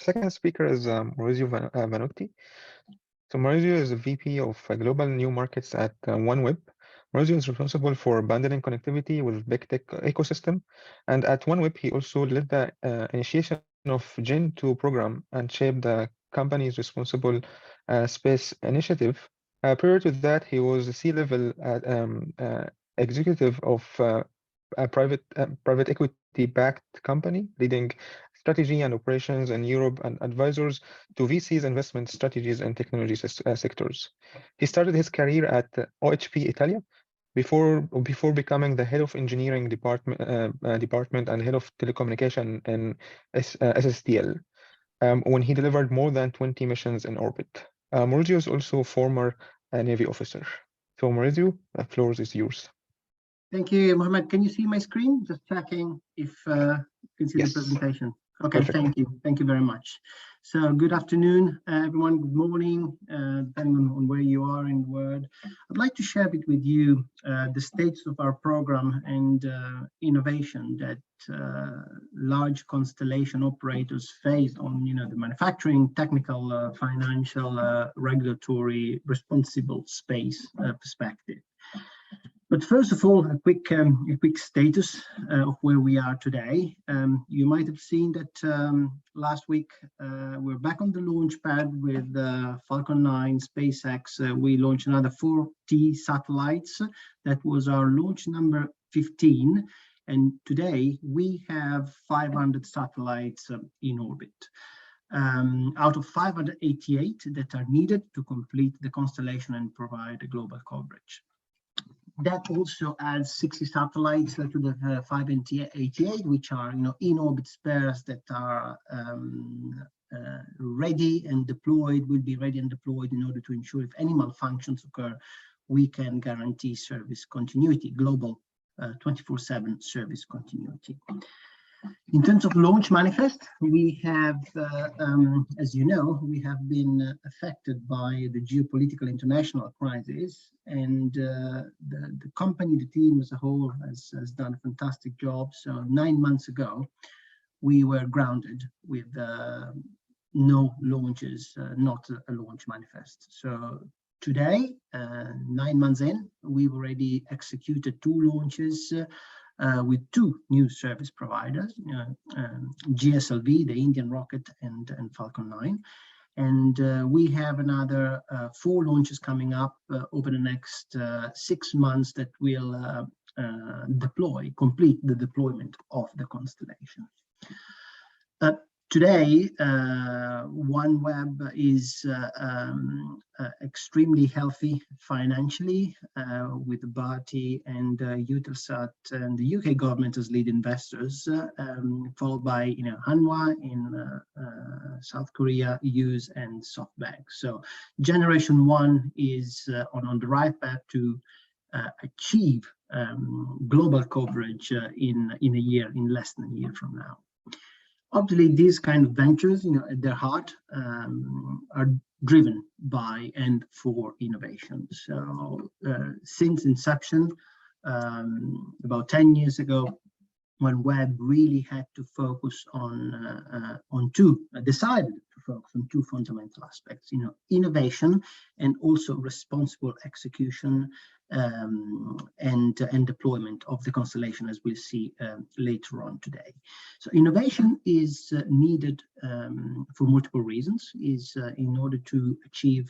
second speaker is Maurizio Vanotti. So Maurizio is the VP of Global New Markets at OneWeb. Maurizio is responsible for bundling connectivity with big tech ecosystem. And at OneWeb, he also led the initiation of Gen 2 program and shaped the company's responsible space initiative. Prior to that, he was a C-level executive of a private equity-backed company leading strategy and operations in Europe and advisors to VC's investment strategies and technology sectors. He started his career at OHB Italia before becoming the head of engineering department and head of telecommunication in SSTL, when he delivered more than 20 missions in orbit. Maurizio is also a former Navy officer. So Maurizio, the floor is yours. Thank you, Mohammed. Can you see my screen? Just checking if you can see Yes. the presentation. Okay, Perfect. thank you. Thank you very much. So good afternoon, everyone. Good morning, depending on where you are in the world. I'd like to share with you the status of our program and innovation that large constellation operators face on, the manufacturing, technical, financial, regulatory, responsible space perspective. But first of all, a quick status of where we are today. You might have seen that last week we're back on the launch pad with Falcon 9, SpaceX. We launched another 4T satellites. That was our launch number 15. And today we have 500 satellites in orbit. Out of 588 that are needed to complete the constellation and provide a global coverage. That also adds 60 satellites to the 588, which are in-orbit spares that are ready and deployed, will be ready and deployed in order to ensure if any malfunctions occur, we can guarantee service continuity, global 24/7 service continuity. In terms of launch manifest, we have, as you know, we have been affected by the geopolitical international crisis, and the company, the team as a whole has done a fantastic job. So 9 months ago, we were grounded with no launches, not a launch manifest. So today, 9 months in, we've already executed 2 launches with 2 new service providers, GSLV, the Indian rocket, and Falcon 9. And we have another 4 launches coming up over the next 6 months that will complete the deployment of the constellation. Today, OneWeb is extremely healthy financially, with Bharti and Eutelsat and the UK government as lead investors, followed by Hanwha in South Korea, Hughes, and SoftBank. So generation 1 is on the right path to achieve global coverage in less than a year from now. Obviously, these kind of ventures, at their heart, are driven by and for innovation. So since inception, about 10 years ago, OneWeb really had to focus decided to focus on 2 fundamental aspects, innovation and also responsible execution and deployment of the constellation, as we'll see later on today. So innovation is needed for multiple reasons. In order to achieve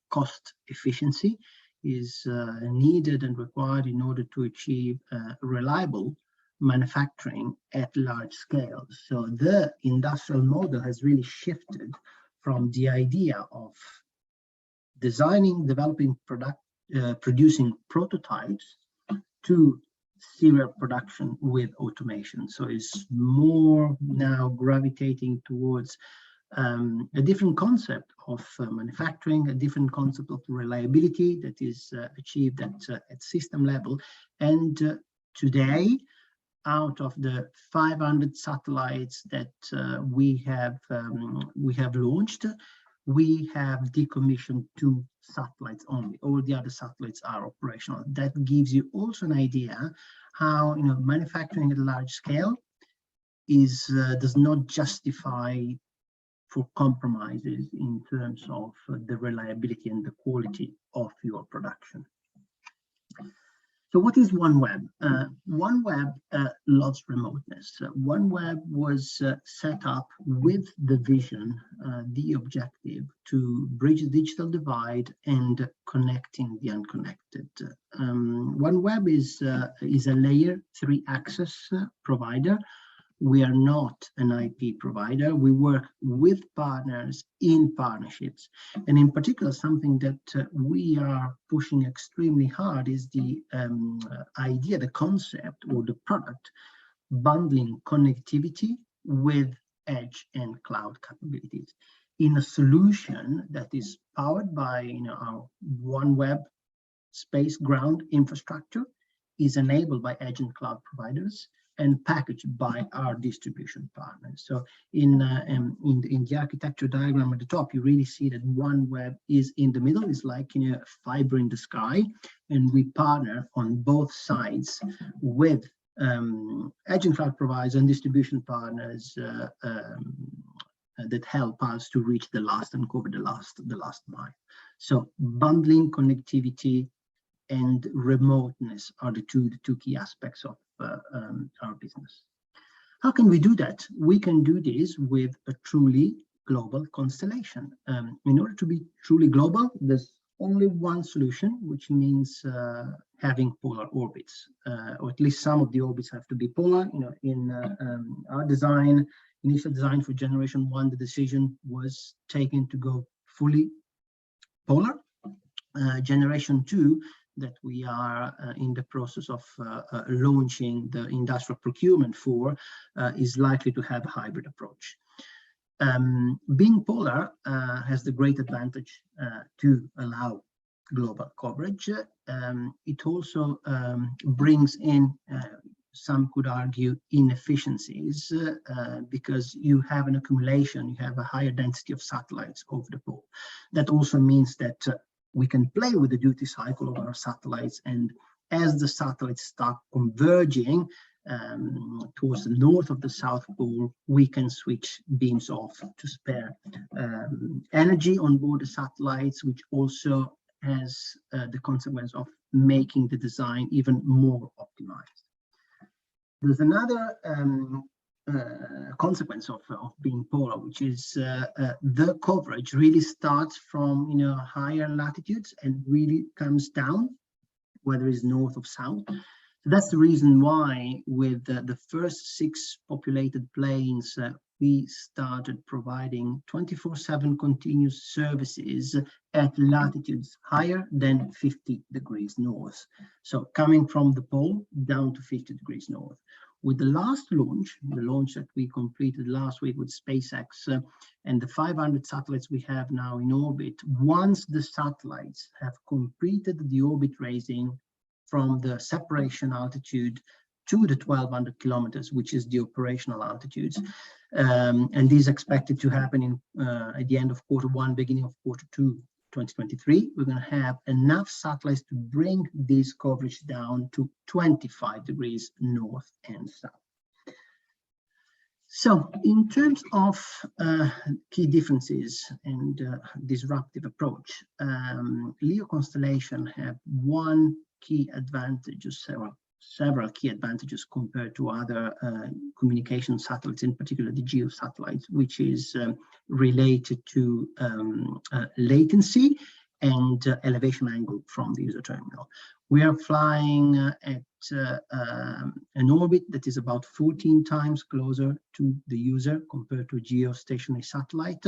cost efficiency, is needed and required in order to achieve reliable manufacturing at large scale. So the industrial model has really shifted from the idea of designing, developing, producing prototypes to serial production with automation. So it's more now gravitating towards a different concept of manufacturing, a different concept of reliability that is achieved at system level. And today, out of the 500 satellites that we have launched, we have decommissioned 2 satellites only. All the other satellites are operational. That gives you also an idea how manufacturing at a large scale does not justify for compromises in terms of the reliability and the quality of your production. So what is OneWeb? OneWeb loves remoteness. OneWeb was set up with the vision, the objective to bridge the digital divide and connecting the unconnected. OneWeb is a layer 3 access provider. We are not an IP provider. We work with partners in partnerships. And in particular, something that we are pushing extremely hard is the idea, the concept or the product, bundling connectivity with edge and cloud capabilities in a solution that is powered by our OneWeb space ground infrastructure, is enabled by edge and cloud providers, and packaged by our distribution partners. So in the architecture diagram at the top, you really see that OneWeb is in the middle. It's like a fiber in the sky, and we partner on both sides with edge and cloud providers and distribution partners that help us to reach the last and cover the last mile. So bundling connectivity and remoteness are the two key aspects of our business. How can we do that? We can do this with a truly global constellation. In order to be truly global, there's only one solution, which means having polar orbits, or at least some of the orbits have to be polar. In our design, initial design for generation 1, the decision was taken to go fully polar. Generation 2, that we are in the process of launching the industrial procurement for, is likely to have a hybrid approach. Being polar has the great advantage to allow global coverage. It also brings in, some could argue, inefficiencies because you have an accumulation, you have a higher density of satellites over the pole. That also means that we can play with the duty cycle of our satellites, and as the satellites start converging towards the north of the South Pole, we can switch beams off to spare energy on board the satellites, which also has the consequence of making the design even more optimized. There's another consequence of being polar, which is the coverage really starts from higher latitudes and really comes down, whether it's north or south. So that's the reason why with the first 6 populated planes, we started providing 24/7 continuous services at latitudes higher than 50 degrees north. So coming from the pole down to 50 degrees north. With the last launch, the launch that we completed last week with SpaceX, and the 500 satellites we have now in orbit, once the satellites have completed the orbit raising from the separation altitude to the 1200 kilometers, which is the operational altitudes, and this is expected to happen at the end of Q1, beginning of Q2 2023, we're going to have enough satellites to bring this coverage down to 25 degrees north and south. So in terms of key differences and disruptive approach, LEO Constellation have one key advantage, several key advantages compared to other communication satellites, in particular the GEO satellites, which is related to latency and elevation angle from the user terminal. We are flying at an orbit that is about 14 times closer to the user compared to a geostationary satellite,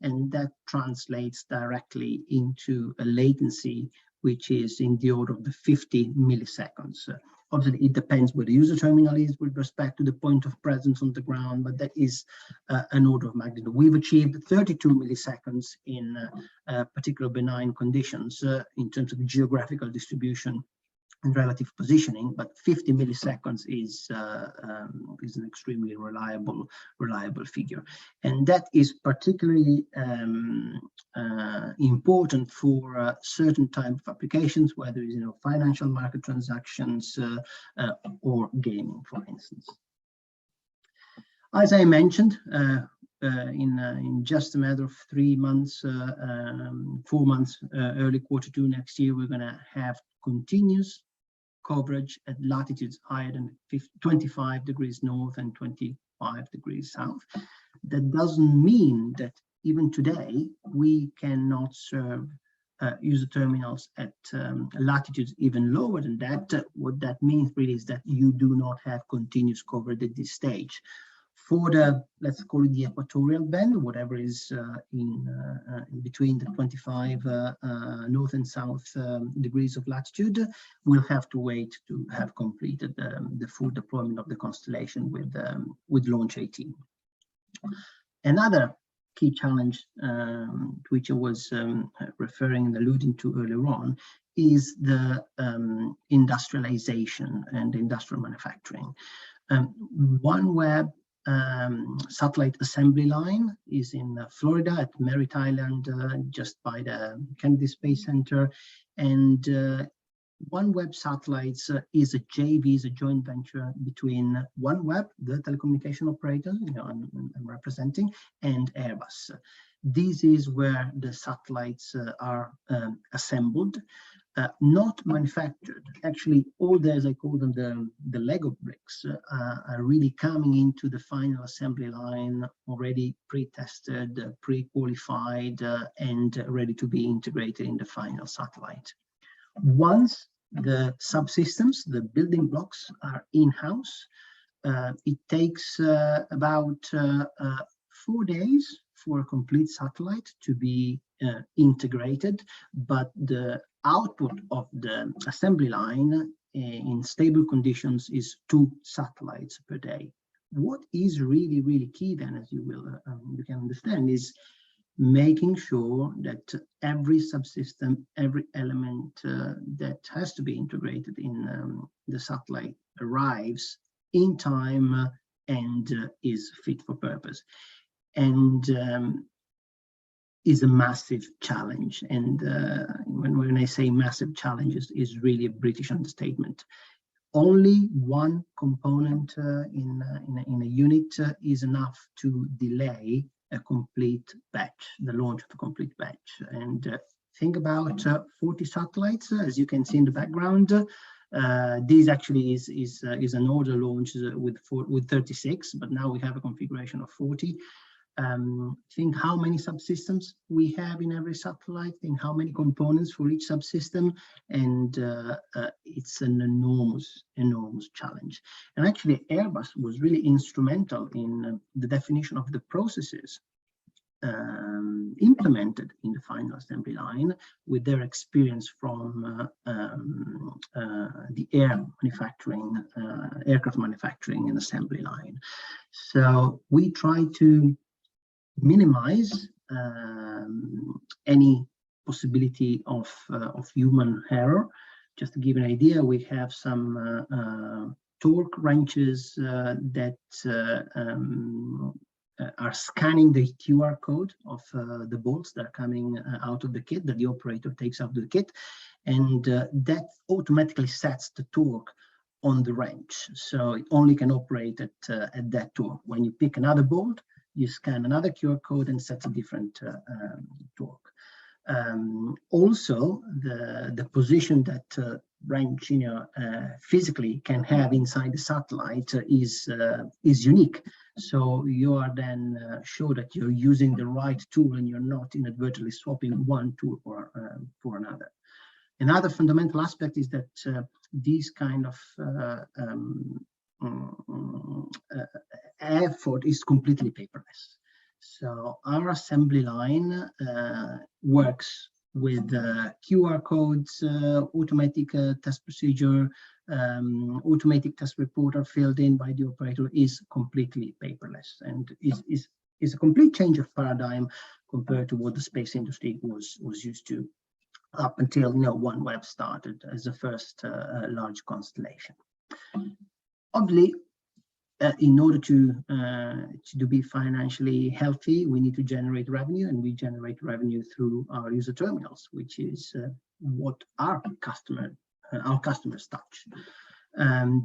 and that translates directly into a latency which is in the order of the 50 milliseconds. Obviously, it depends where the user terminal is with respect to the point of presence on the ground, but that is an order of magnitude. We've achieved 32 milliseconds in particular benign conditions in terms of geographical distribution and relative positioning, but 50 milliseconds is an extremely reliable figure, and that is particularly important for certain type of applications, whether it's financial market transactions or gaming, for instance. As I mentioned, in just a matter of 3 months, 4 months, early Q2 next year, we're going to have continuous coverage at latitudes higher than 25 degrees north and 25 degrees south. That doesn't mean that even today we cannot serve user terminals at latitudes even lower than that. What that means really is that you do not have continuous coverage at this stage. For the, let's call it the equatorial band, whatever is in between the 25 north and south degrees of latitude, we'll have to wait to have completed the full deployment of the constellation with Launch 18. Another key challenge to which I was referring and alluding to earlier on is the industrialization and industrial manufacturing. OneWeb satellite assembly line is in Florida at Merritt Island, just by the Kennedy Space Center, and OneWeb Satellites is a JV, is a joint venture between OneWeb, the telecommunication operator, I'm representing, and Airbus. This is where the satellites are assembled, not manufactured. Actually, all the, as I call them, the Lego bricks are really coming into the final assembly line, already pre-tested, pre-qualified, and ready to be integrated in the final satellite. Once the subsystems, the building blocks, are in-house, it takes about 4 days for a complete satellite to be integrated, but the output of the assembly line in stable conditions is 2 satellites per day. What is really, really key then, as you will you can understand, is making sure that every subsystem, every element that has to be integrated in the satellite arrives in time and is fit for purpose. And is a massive challenge. And when I say massive challenges, is really a British understatement. Only one component in a unit is enough to delay a complete batch, the launch of a complete batch. And think about 40 satellites, as you can see in the background. This actually is an order launch with 36, but now we have a configuration of 40. Think how many subsystems we have in every satellite, think how many components for each subsystem, and it's an enormous challenge. And actually Airbus was really instrumental in the definition of the processes implemented in the final assembly line with their experience from the aircraft manufacturing and assembly line. So we try to minimize any possibility of human error. Just to give an idea, we have some torque wrenches that are scanning the QR code of the bolts that are coming out of the kit, that the operator takes out of the kit, and that automatically sets the torque on the wrench. So it only can operate at that torque. When you pick another bolt, you scan another QR code and sets a different torque. Also, the position that wrench physically can have inside the satellite is unique. So you are then sure that you're using the right tool and you're not inadvertently swapping one tool for another. Another fundamental aspect is that these kind of effort is completely paperless. So our assembly line works with QR codes, automatic test procedure, automatic test report are filled in by the operator, is completely paperless, and is a complete change of paradigm compared to what the space industry was used to up until OneWeb started as the first large constellation. Obviously, in order to be financially healthy, we need to generate revenue, and we generate revenue through our user terminals, which is what our customers touch.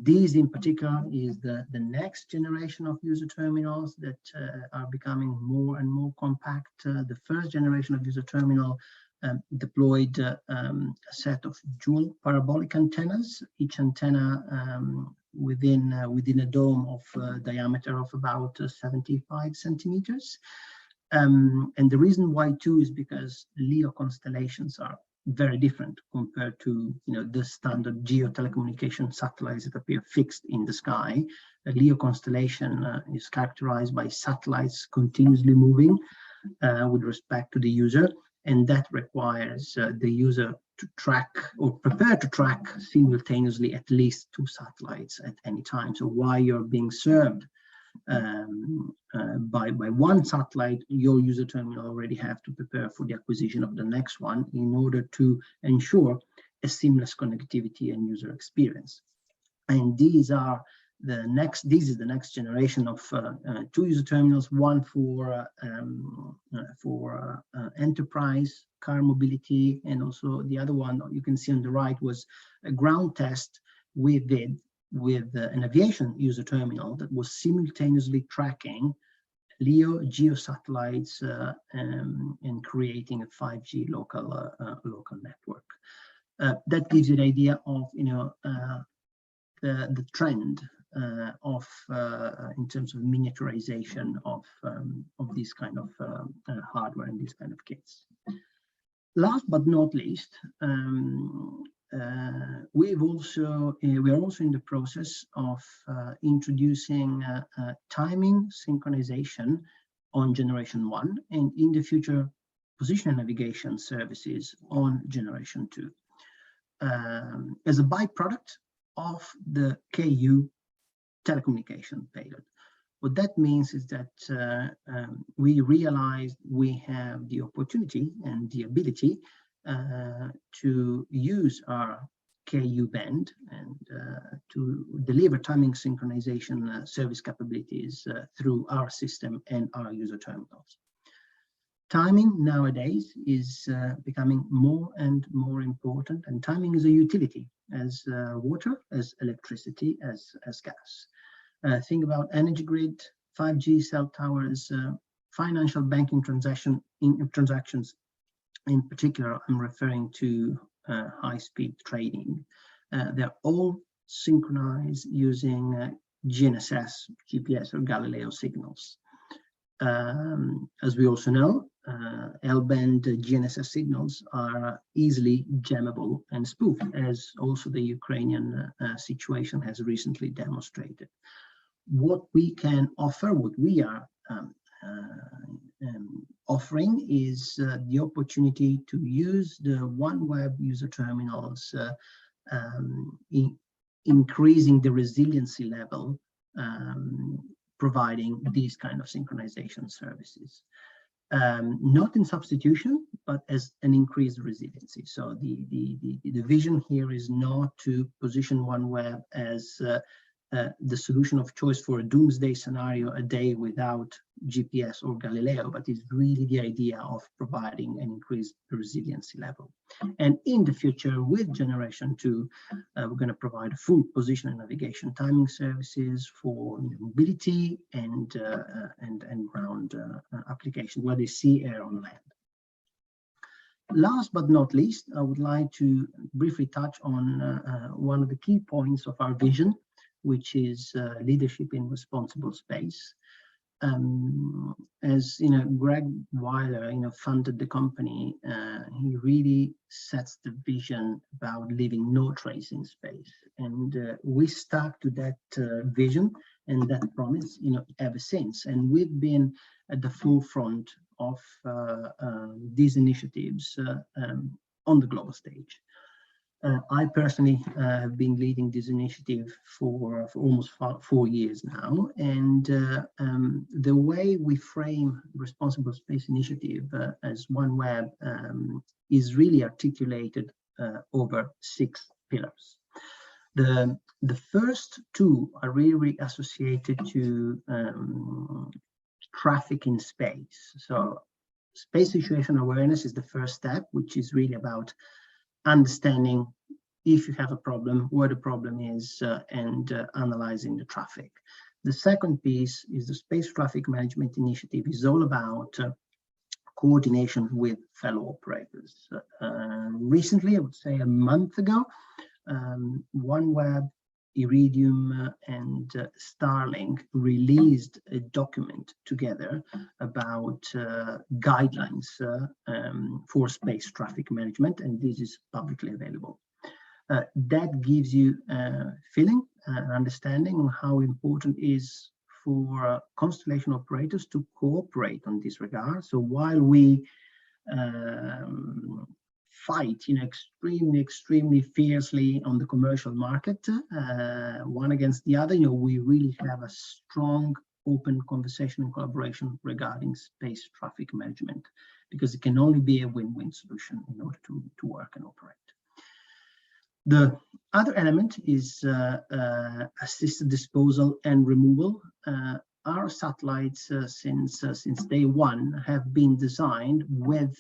These in particular is the next generation of user terminals that are becoming more and more compact. The first generation of user terminal deployed a set of dual parabolic antennas, each antenna within a dome of diameter of about 75 centimeters. And the reason why two is because LEO constellations are very different compared to the standard geo telecommunication satellites that appear fixed in the sky. A LEO constellation is characterized by satellites continuously moving with respect to the user, and that requires the user to track or prepare to track simultaneously at least two satellites at any time. So while you're being served by one satellite, your user terminal already have to prepare for the acquisition of the next one in order to ensure a seamless connectivity and user experience. And these are this is the next generation of two user terminals, one for enterprise car mobility, and also the other one you can see on the right was a ground test we did with an aviation user terminal that was simultaneously tracking LEO geo satellites and creating a 5G local network. That gives you an idea of the trend of in terms of miniaturization of this kind of hardware and these kind of kits. Last but not least, we are also in the process of introducing timing synchronization on generation 1, and in the future position navigation services on generation 2 as a byproduct of the KU telecommunication payload. What that means is that we realized we have the opportunity and the ability to use our KU band and to deliver timing synchronization service capabilities through our system and our user terminals. Timing nowadays is becoming more and more important, and timing is a utility as water, as electricity, as gas. Think about energy grid, 5G cell towers, financial banking transactions. In particular, I'm referring to high-speed trading. They're all synchronized using GNSS, GPS, or Galileo signals. As we also know, L-band GNSS signals are easily jammable and spoofed, as also the Ukrainian situation has recently demonstrated. What we can offer, what we are offering is the opportunity to use the OneWeb user terminals, increasing the resiliency level, providing these kind of synchronization services. Not in substitution, but as an increased resiliency. So the vision here is not to position OneWeb as the solution of choice for a doomsday scenario, a day without GPS or Galileo, but it's really the idea of providing an increased resiliency level. And in the future, with generation 2, we're going to provide full position and navigation timing services for mobility and ground applications, whether sea, air, on land. Last but not least, I would like to briefly touch on one of the key points of our vision, which is leadership in responsible space. As Greg Weiler funded the company, he really sets the vision about leaving no trace in space, and we stuck to that vision and that promise ever since, and we've been at the forefront of these initiatives on the global stage. I personally have been leading this initiative for almost 4 years now, and the way we frame Responsible Space Initiative as OneWeb is really articulated over 6 pillars. The first 2 are really associated to traffic in space. So space situation awareness is the first step, which is really about understanding if you have a problem, where the problem is, and analyzing the traffic. The second piece is the Space Traffic Management Initiative is all about coordination with fellow operators. Recently, I would say a month ago, OneWeb, Iridium, and Starlink released a document together about guidelines for space traffic management, and this is publicly available. That gives you a feeling, an understanding of how important it is for constellation operators to cooperate on this regard. So while we fight, extremely fiercely on the commercial market, one against the other, we really have a strong, open conversation and collaboration regarding space traffic management, because it can only be a win-win solution in order to work and operate. The other element is assisted disposal and removal. Our satellites, since day one, have been designed with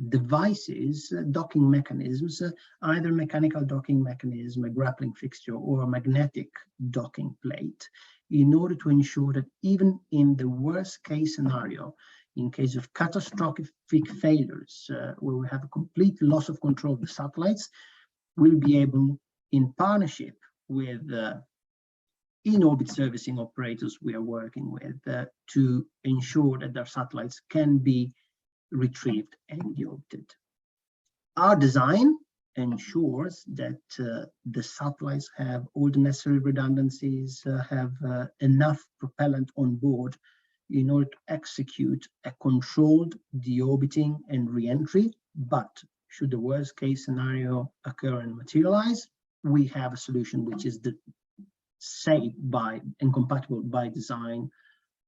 devices, docking mechanisms, either mechanical docking mechanism, a grappling fixture, or a magnetic docking plate, in order to ensure that even in the worst case scenario, in case of catastrophic failures, where we have a complete loss of control of the satellites, we'll be able, in partnership with in-orbit servicing operators we are working with, to ensure that their satellites can be retrieved and deorbited. Our design ensures that the satellites have all the necessary redundancies, have enough propellant on board in order to execute a controlled deorbiting and re-entry. But should the worst case scenario occur and materialize, we have a solution which is safe by and compatible by design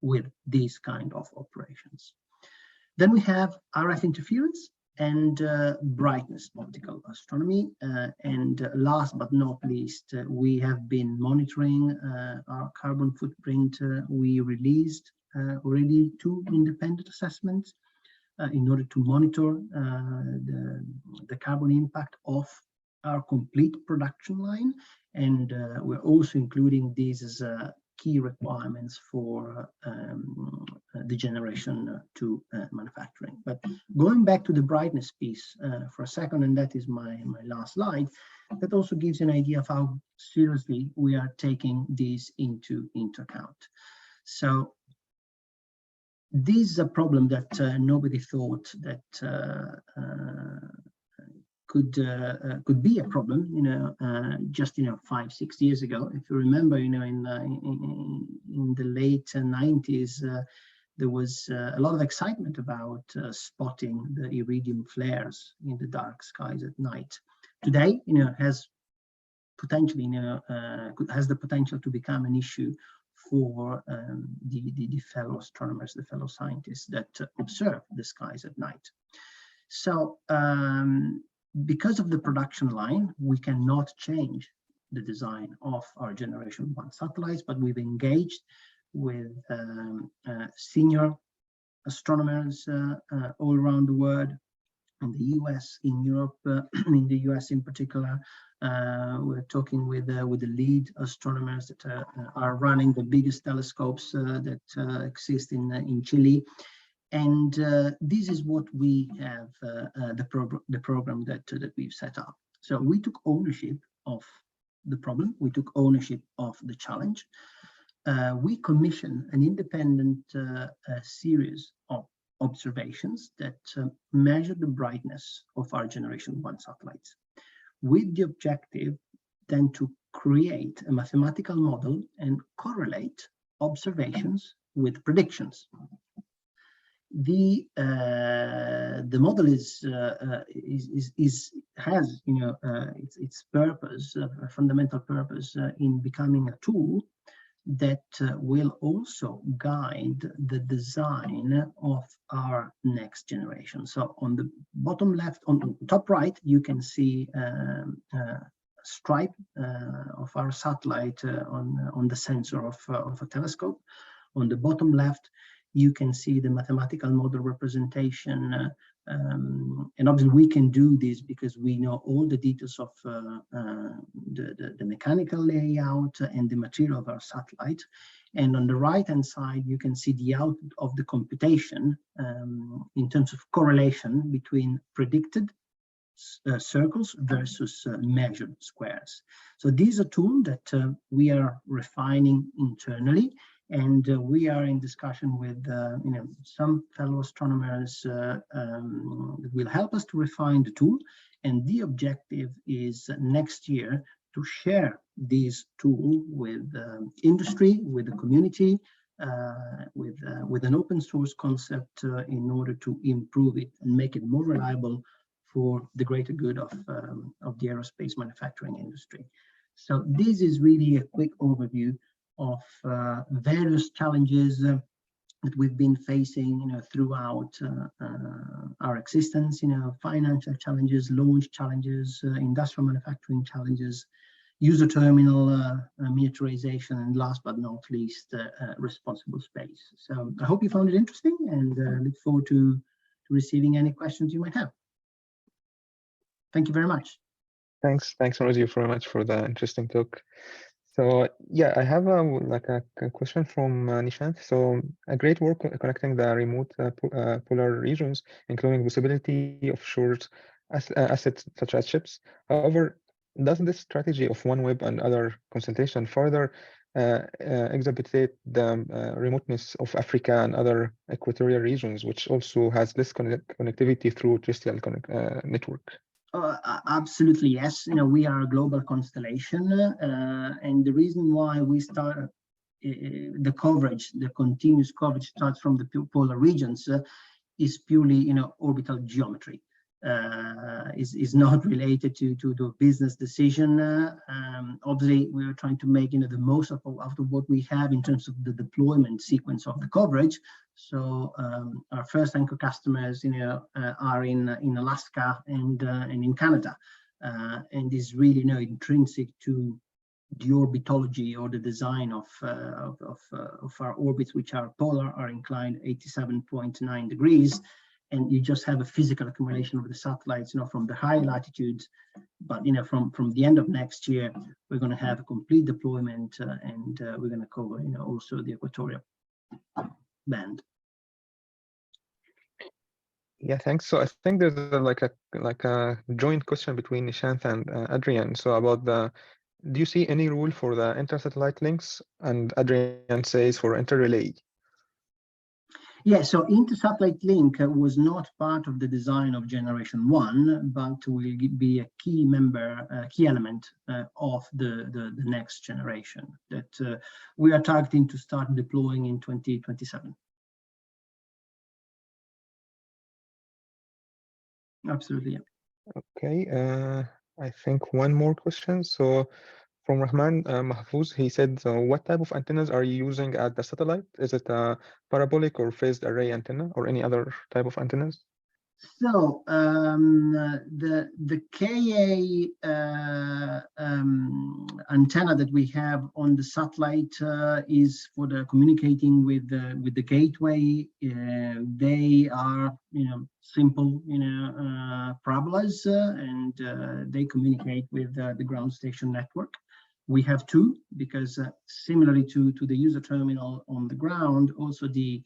with these kind of operations. Then we have RF interference and brightness optical astronomy. And last but not least, we have been monitoring our carbon footprint. We released already 2 independent assessments in order to monitor the carbon impact of our complete production line. And we're also including these as key requirements for the generation to manufacturing. But going back to the brightness piece for a second, and that is my last slide, that also gives you an idea of how seriously we are taking these into account. So this is a problem that nobody thought that could be a problem, just 5-6 years ago. If you remember, in the late 90s, there was a lot of excitement about spotting the iridium flares in the dark skies at night. Today, has potentially, has the potential to become an issue for the fellow astronomers, the fellow scientists that observe the skies at night. So because of the production line, we cannot change the design of our Generation 1 satellites, but we've engaged with senior astronomers all around the world, in the US, in Europe, in the US in particular. We're talking with the lead astronomers that are running the biggest telescopes that exist in Chile. And this is what we have, the program that we've set up. So we took ownership of the problem. We took ownership of the challenge. We commissioned an independent series of observations that measure the brightness of our Generation 1 satellites, with the objective then to create a mathematical model and correlate observations with predictions. The model has its purpose, a fundamental purpose, in becoming a tool that will also guide the design of our next generation. So on the bottom left, on the top right, you can see a stripe of our satellite on the sensor of a telescope. On the bottom left, you can see the mathematical model representation And obviously we can do this because we know all the details of the mechanical layout and the material of our satellite. And on the right-hand side, you can see the output of the computation in terms of correlation between predicted circles versus measured squares. So this is a tool that we are refining internally, and we are in discussion with some fellow astronomers that will help us to refine the tool. And the objective is next year to share this tool with industry, with the community, with an open source concept in order to improve it and make it more reliable for the greater good of the aerospace manufacturing industry. So this is really a quick overview of various challenges that we've been facing, throughout our existence. Financial challenges, launch challenges, industrial manufacturing challenges, user terminal miniaturization, and last but not least, responsible space. So I hope you found it interesting, and look forward to receiving any questions you might have. Thank you very much. Thanks, Maurizio, very much for the interesting talk. So yeah, I have a question from Nishant. So a great work connecting the remote polar regions, including visibility of shores, assets such as ships. However, does this strategy of OneWeb and other Constellation further exacerbate the remoteness of Africa and other equatorial regions, which also has less connectivity through terrestrial network? Absolutely, yes. We are a global constellation, and the reason why we start the coverage, the continuous coverage starts from the polar regions, is purely, orbital geometry. Is not related to the business decision. Obviously, we are trying to make the most of what we have in terms of the deployment sequence of the coverage. So our first anchor customers, are in Alaska and in Canada, and is really intrinsic to the orbitology or the design of our orbits, which are polar, are inclined 87.9 degrees. And you just have a physical accumulation of the satellites, from the high latitudes. But from the end of next year, we're going to have a complete deployment, and we're going to cover, also the equatorial band. Yeah, thanks. So I think there's a joint question between Nishant and Adrian. So about do you see any rule for the inter-satellite links? And Adrian says for inter-relay. Yeah, so inter-satellite link was not part of the design of generation 1, but will be a key element of the next generation that we are targeting to start deploying in 2027. Absolutely, yeah. Okay, I think one more question. So from Rahman Mahfouz, he said, what type of antennas are you using at the satellite? Is it a parabolic or phased array antenna or any other type of antennas? So the KA antenna that we have on the satellite is for the communicating with the gateway. They are simple parabolas, and they communicate with the ground station network. We have two because similarly to the user terminal on the ground, also the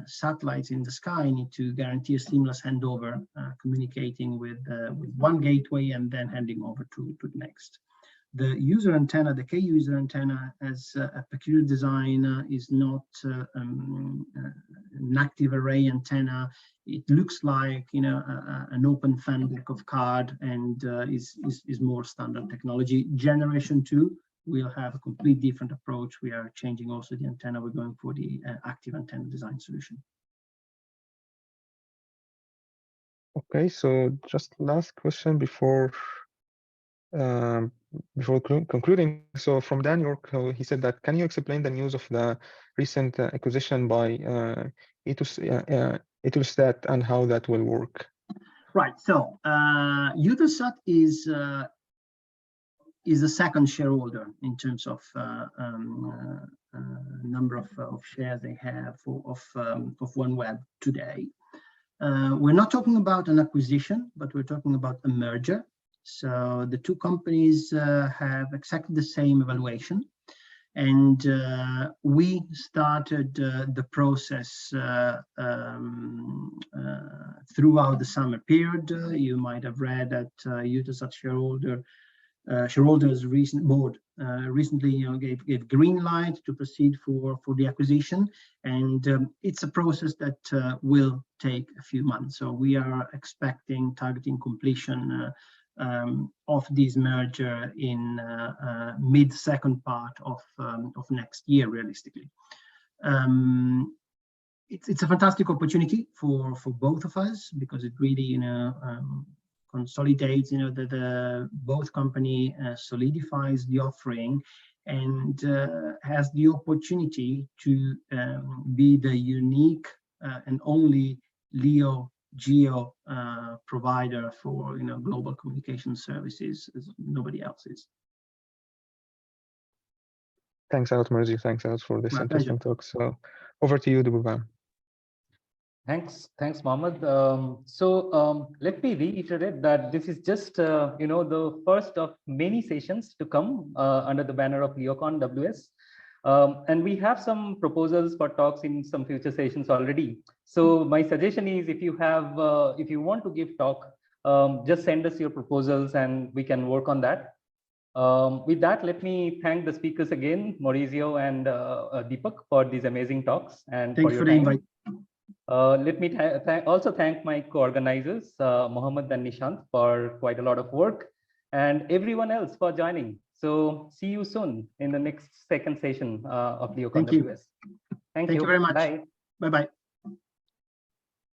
satellites in the sky need to guarantee a seamless handover, communicating with one gateway and then handing over to the next. The user antenna, the K user antenna, has a peculiar design, is not an active array antenna. It looks like an open fan deck of card, and is more standard technology. Generation 2 we'll have a complete different approach. We are changing also the antenna. We're going for the active antenna design solution. Okay, so just last question before concluding. So from Dan York, he said that, can you explain the news of the recent acquisition by Eutelsat and how that will work? Right, so Eutelsat is the second shareholder in terms of number of shares they have of OneWeb today. We're not talking about an acquisition, but we're talking about a merger. So the two companies have exactly the same evaluation. And we started the process throughout the summer period. You might have read that Eutelsat shareholders board recently gave green light to proceed for the acquisition, and it's a process that will take a few months. So we are targeting completion of this merger in mid-second part of next year, realistically. It's a fantastic opportunity for both of us, because it really consolidates the both company solidifies the offering and has the opportunity to be the unique and only LEO geo provider for global communication services, as nobody else is. Thanks a lot, Maurizio. Thanks a lot for this My interesting pleasure. talk. So over to you, Dububam. Thanks, Mohammed. Let me reiterate that this is just the first of many sessions to come under the banner of LEOCONN WS. And we have some proposals for talks in some future sessions already. So my suggestion is, if you want to give talk, just send us your proposals and we can work on that. With that, let me thank the speakers again, Maurizio and Deepak, for these amazing talks and Thanks for your the time. invite. Let me also thank my co-organizers, Mohammed and Nishant, for quite a lot of work, and everyone else for joining. So see you soon in the next second session of LEOCONN WS. Thank you Thank you very much. Bye. Bye-bye.